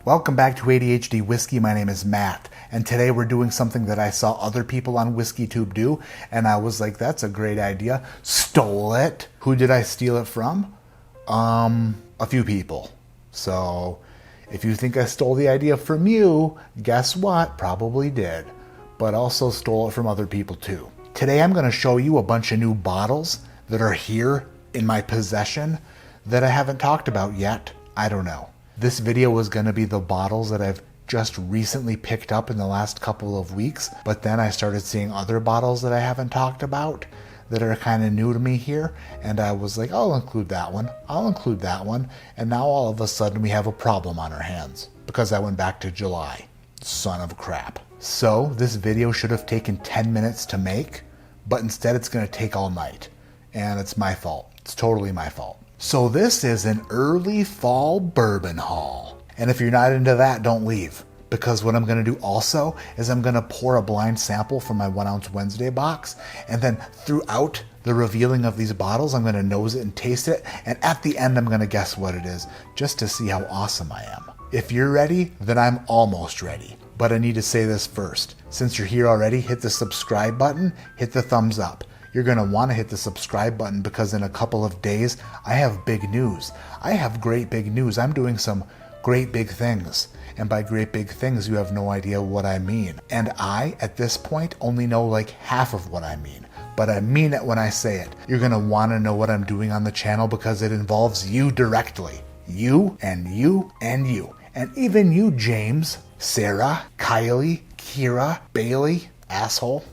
Welcome back to ADHD Whiskey. My name is Matt, and today we're doing something that I saw other people on WhiskeyTube do, and I was like, that's a great idea. Stole it. Who did I steal it from? A few people. So, if you think I stole the idea from you, guess what? Probably did. But also stole it from other people too. Today I'm going to show you a bunch of new bottles that are here in my possession that I haven't talked about yet. I don't know. This video was going to be the bottles that I've just recently picked up in the last couple of weeks, but then I started seeing other bottles that I haven't talked about that are kind of new to me here, and I was like, I'll include that one, and now all of a sudden we have a problem on our hands because I went back to July. Son of crap. So this video should have taken 10 minutes to make, but instead it's going to take all night, and it's my fault. It's totally my fault. So this is an early fall bourbon haul. And if you're not into that, don't leave. Because what I'm going to do also is I'm going to pour a blind sample from my 1 ounce Wednesday box. And then throughout the revealing of these bottles, I'm going to nose it and taste it. And at the end, I'm going to guess what it is, just to see how awesome I am. If you're ready, then I'm almost ready. But I need to say this first. Since you're here already, hit the subscribe button, hit the thumbs up. You're going to want to hit the subscribe button because in a couple of days, I have big news. I have great big news. I'm doing some great big things. And by great big things, you have no idea what I mean. And I, at this point, only know like half of what I mean. But I mean it when I say it. You're going to want to know what I'm doing on the channel because it involves you directly. You and you and you. And even you, James, Sarah, Kylie, Kira, Bailey, asshole.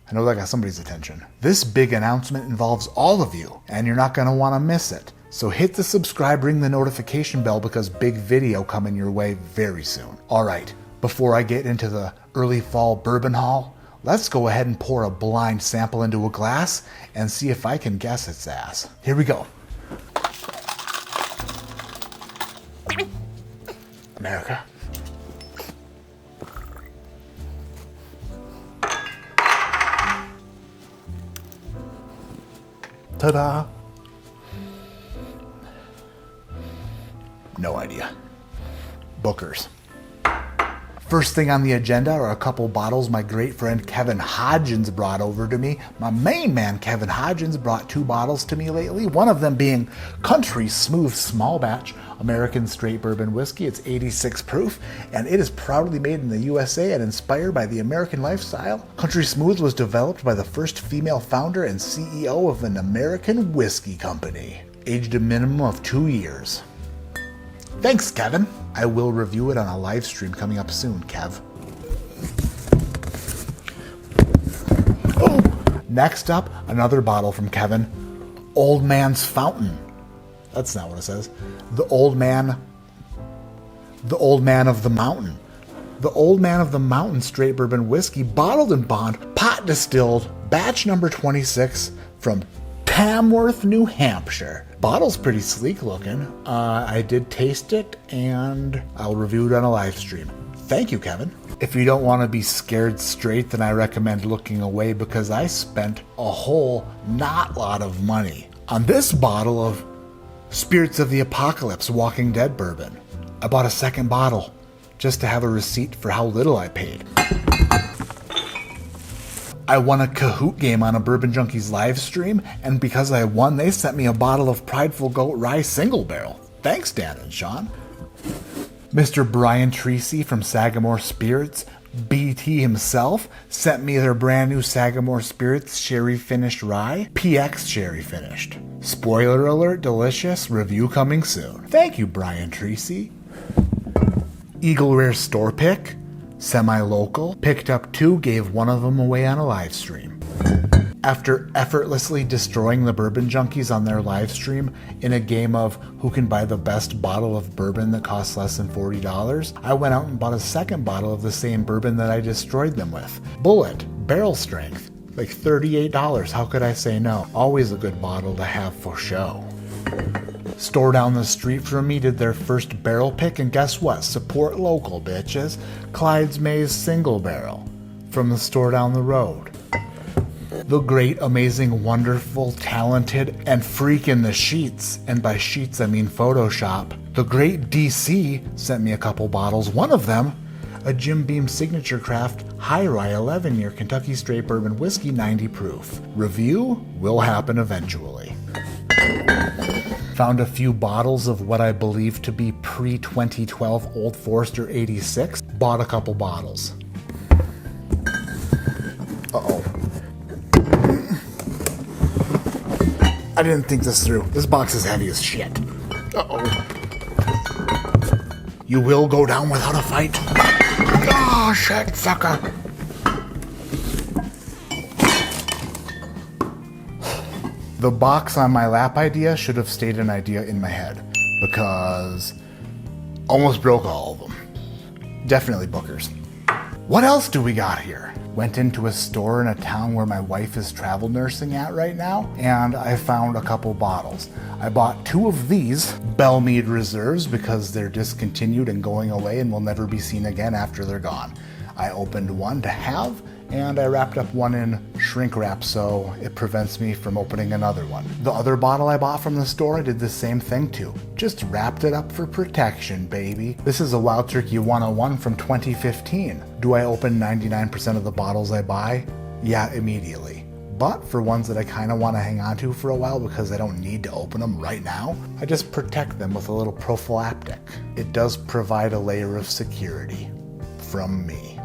I know that got somebody's attention. This big announcement involves all of you, and you're not going to want to miss it. So hit the subscribe, ring the notification bell because big video coming your way very soon. All right, before I get into the early fall bourbon haul, let's go ahead and pour a blind sample into a glass and see if I can guess its ass. Here we go. America. Ta-da! No idea. Booker's. First thing on the agenda are a couple bottles my great friend Kevin Hodgins brought over to me. My main man Kevin Hodgins brought 2 bottles to me lately, one of them being Country Smooth Small Batch American Straight Bourbon Whiskey. It's 86 proof, and it is proudly made in the USA and inspired by the American lifestyle. Country Smooth was developed by the first female founder and CEO of an American whiskey company, aged a minimum of 2 years. Thanks, Kevin. I will review it on a live stream coming up soon, Kev. Oh, next up, another bottle from Kevin. Old Man's Fountain. That's not what it says. The Old Man of the Mountain. The Old Man of the Mountain Straight Bourbon Whiskey, bottled and bond, pot distilled, batch number 26 from Tamworth, New Hampshire. Bottle's pretty sleek looking. I did taste it and I'll review it on a live stream. Thank you, Kevin. If you don't want to be scared straight, then I recommend looking away because I spent a whole not lot of money on this bottle of Spirits of the Apocalypse Walking Dead bourbon. I bought a second bottle just to have a receipt for how little I paid. I won a Kahoot game on a Bourbon Junkies live stream, and because I won, they sent me a bottle of Prideful Goat Rye Single Barrel. Thanks, Dan and Sean. Mr. Brian Treacy from Sagamore Spirits, BT himself, sent me their brand new Sagamore Spirits Sherry Finished Rye, PX Sherry Finished. Spoiler alert, delicious, review coming soon. Thank you, Brian Treacy. Eagle Rare Store Pick, semi-local, picked up 2, gave one of them away on a live stream. After effortlessly destroying the Bourbon Junkies on their live stream in a game of who can buy the best bottle of bourbon that costs less than $40, I went out and bought a second bottle of the same bourbon that I destroyed them with. Bullet, barrel strength, like $38. How could I say no? Always a good bottle to have for show. Store down the street from me did their first barrel pick, and guess what? Support local, bitches. Clyde's Mays Single Barrel from the store down the road. The great, amazing, wonderful, talented, and freak in the sheets, and by sheets I mean Photoshop, the great DC sent me a couple bottles. One of them, a Jim Beam Signature Craft High Rye 11-year Kentucky Straight Bourbon Whiskey 90 proof. Review will happen eventually. Found a few bottles of what I believe to be pre-2012 Old Forester 86. Bought a couple bottles. Uh-oh. I didn't think this through. This box is heavy as shit. Uh-oh. You will go down without a fight? Oh, shit, sucker. The box on my lap idea should have stayed an idea in my head because almost broke all of them. Definitely Booker's. What else do we got here? Went into a store in a town where my wife is travel nursing at right now, and I found a couple bottles. I bought 2 of these Bellmead Reserves because they're discontinued and going away and will never be seen again after they're gone. I opened one to have, and I wrapped up one in shrink wrap so it prevents me from opening another one. The other bottle I bought from the store, I did the same thing to. Just wrapped it up for protection, baby. This is a Wild Turkey 101 from 2015. Do I open 99% of the bottles I buy? Yeah, immediately. But for ones that I kind of want to hang on to for a while because I don't need to open them right now, I just protect them with a little prophylactic. It does provide a layer of security from me.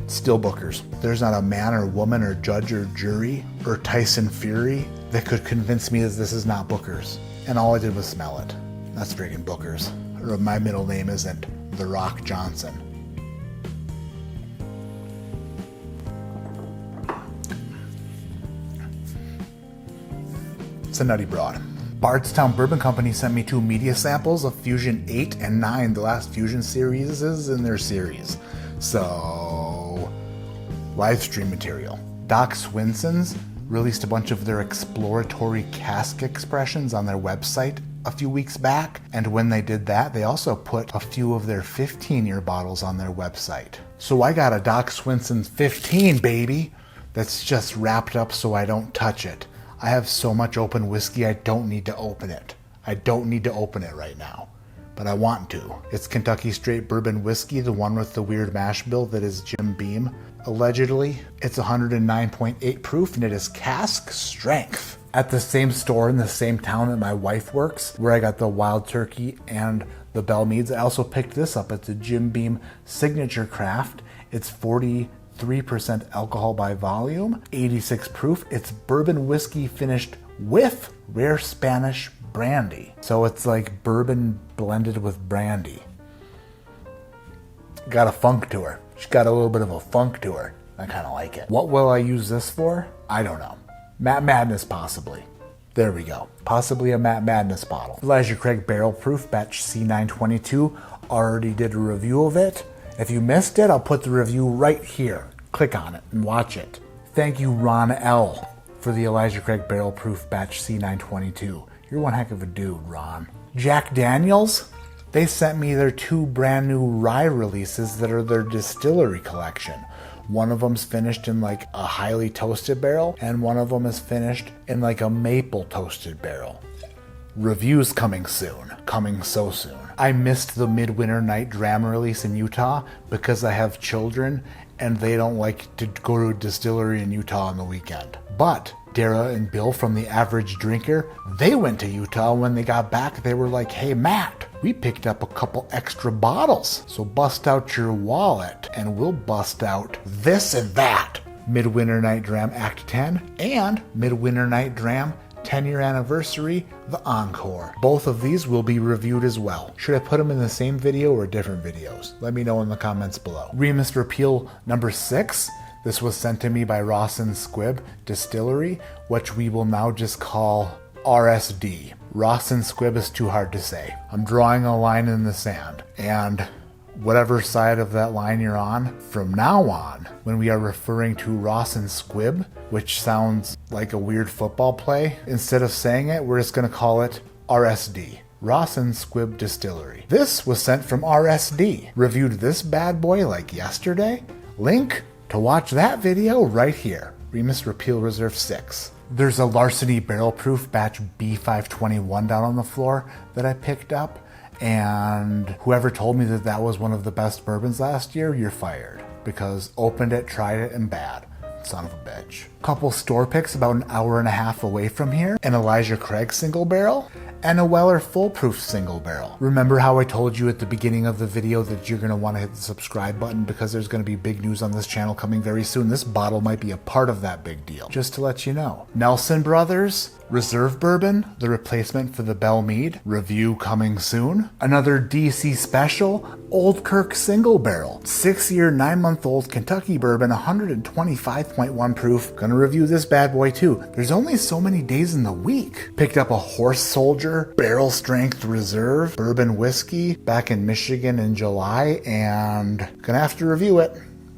Still Booker's. There's not a man or woman or judge or jury or Tyson Fury that could convince me that this is not Booker's. And all I did was smell it. That's friggin' Booker's. Or my middle name isn't The Rock Johnson. It's a nutty broad. Bardstown Bourbon Company sent me 2 media samples of Fusion 8 and 9, the last Fusion series is in their series. So, live stream material. Doc Swinson's released a bunch of their exploratory cask expressions on their website a few weeks back, and when they did that, they also put a few of their 15-year bottles on their website. So I got a Doc Swinson's 15, baby, that's just wrapped up so I don't touch it. I have so much open whiskey, I don't need to open it. I don't need to open it right now. But I want to. It's Kentucky Straight Bourbon Whiskey, the one with the weird mash bill that is Jim Beam, allegedly. It's 109.8 proof and it is cask strength. At the same store in the same town that my wife works, where I got the Wild Turkey and the Bellmeads, I also picked this up. It's a Jim Beam Signature Craft. It's 43% alcohol by volume, 86 proof. It's bourbon whiskey finished with rare Spanish brandy. So it's like bourbon blended with brandy. Got a funk to her. She's got a little bit of a funk to her. I kind of like it. What will I use this for? I don't know. Matt Madness, possibly. There we go. Possibly a Matt Madness bottle. Elijah Craig Barrel Proof Batch C922. Already did a review of it. If you missed it, I'll put the review right here. Click on it and watch it. Thank you, Ron L., for the Elijah Craig Barrel Proof Batch C922. You're one heck of a dude, Ron. Jack Daniels, they sent me their 2 brand new rye releases that are their distillery collection. One of them's finished in like a highly toasted barrel, and one of them is finished in like a maple toasted barrel. Reviews coming soon. Coming so soon. I missed the Midwinter Night Dram release in Utah because I have children and they don't like to go to a distillery in Utah on the weekend. But Dara and Bill from The Average Drinker, they went to Utah. When they got back, they were like, hey, Matt, we picked up a couple extra bottles. So bust out your wallet and we'll bust out this and that. Midwinter Night Dram Act 10 and Midwinter Night Dram 10-year anniversary, the Encore. Both of these will be reviewed as well. Should I put them in the same video or different videos? Let me know in the comments below. Remus Repeal number 6. This was sent to me by Rawson Squibb Distillery, which we will now just call RSD. Rawson Squibb is too hard to say. I'm drawing a line in the sand, and whatever side of that line you're on, from now on, when we are referring to Rawson Squibb, which sounds like a weird football play, instead of saying it, we're just going to call it RSD. Rawson Squibb Distillery. This was sent from RSD. Reviewed this bad boy like yesterday. Link to watch that video right here. Remus Repeal Reserve 6. There's a Larceny Barrel Proof batch B521 down on the floor that I picked up, and whoever told me that that was one of the best bourbons last year, you're fired. Because opened it, tried it, and bad. Son of a bitch. Couple store picks about an hour and a half away from here. An Elijah Craig single barrel and a Weller Full Proof single barrel. Remember how I told you at the beginning of the video that you're going to want to hit the subscribe button because there's going to be big news on this channel coming very soon. This bottle might be a part of that big deal. Just to let you know. Nelson Brothers Reserve Bourbon, the replacement for the Bell Mead. Review coming soon. Another DC Special Old Kirk single barrel. 6-year, 9-month-old Kentucky bourbon, 125.1 proof. Gonna review this bad boy too. There's only so many days in the week. Picked up a Horse Soldier Barrel Strength Reserve Bourbon Whiskey back in Michigan in July, and gonna have to review it.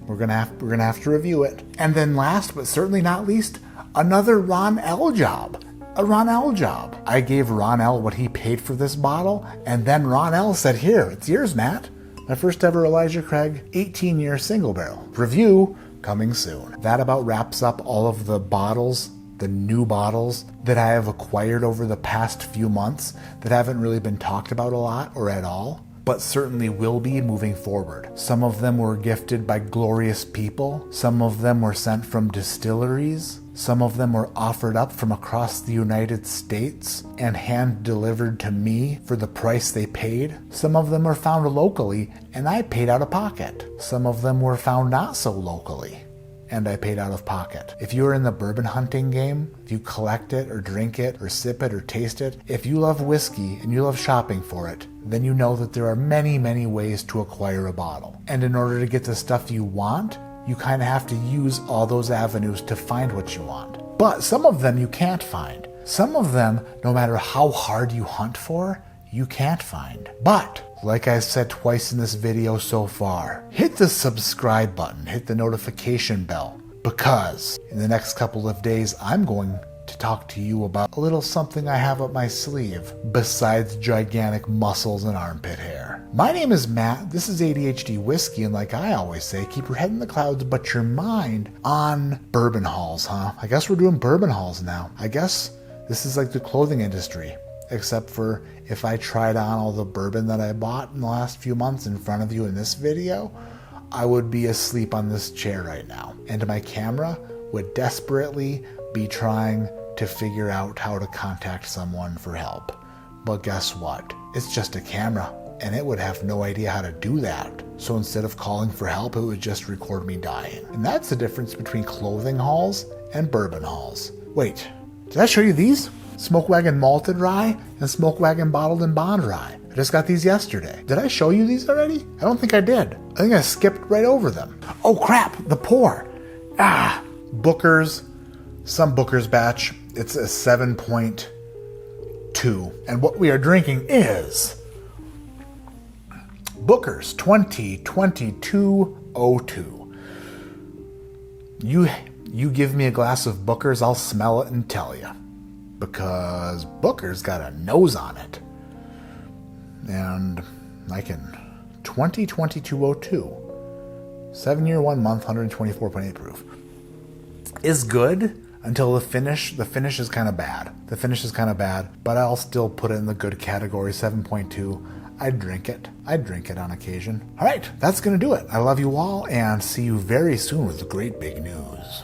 We're gonna have to review it. And then last but certainly not least, another Ron L job. A Ron L job. I gave Ron L what he paid for this bottle, and then Ron L said, here, it's yours, Matt. My first ever Elijah Craig 18-year single barrel. Review coming soon. That about wraps up all of the bottles, the new bottles that I have acquired over the past few months that haven't really been talked about a lot or at all, but certainly will be moving forward. Some of them were gifted by glorious people. Some of them were sent from distilleries. Some of them were offered up from across the United States and hand-delivered to me for the price they paid. Some of them were found locally, and I paid out of pocket. Some of them were found not so locally, and I paid out of pocket. If you're in the bourbon hunting game, if you collect it or drink it or sip it or taste it, if you love whiskey and you love shopping for it, then you know that there are many, many ways to acquire a bottle. And in order to get the stuff you want, you kind of have to use all those avenues to find what you want. But some of them you can't find. Some of them, no matter how hard you hunt for, you can't find. But, like I said twice in this video so far, hit the subscribe button, hit the notification bell, because in the next couple of days I'm going to talk to you about a little something I have up my sleeve besides gigantic muscles and armpit hair. My name is Matt, this is ADHD Whiskey, and like I always say, keep your head in the clouds but your mind on bourbon hauls, huh? I guess we're doing bourbon hauls now. I guess this is like the clothing industry, except for if I tried on all the bourbon that I bought in the last few months in front of you in this video, I would be asleep on this chair right now, and my camera would desperately be trying to figure out how to contact someone for help. But guess what? It's just a camera, and it would have no idea how to do that. So instead of calling for help, it would just record me dying. And that's the difference between clothing hauls and bourbon hauls. Wait, did I show you these? Smoke Wagon Malted Rye and Smoke Wagon Bottled and Bond Rye. I just got these yesterday. Did I show you these already? I don't think I did. I think I skipped right over them. Oh crap, the pour. Booker's, some Booker's batch. It's a 7.2. And what we are drinking is Booker's 2022-02. You give me a glass of Booker's, I'll smell it and tell you. Because Booker's got a nose on it. And I can 2022-02. 7-year, 1 month, 124.8 proof. Is good until the finish. The finish is kind of bad. But I'll still put it in the good category, 7.2. I'd drink it on occasion. All right, that's going to do it. I love you all and see you very soon with great big news.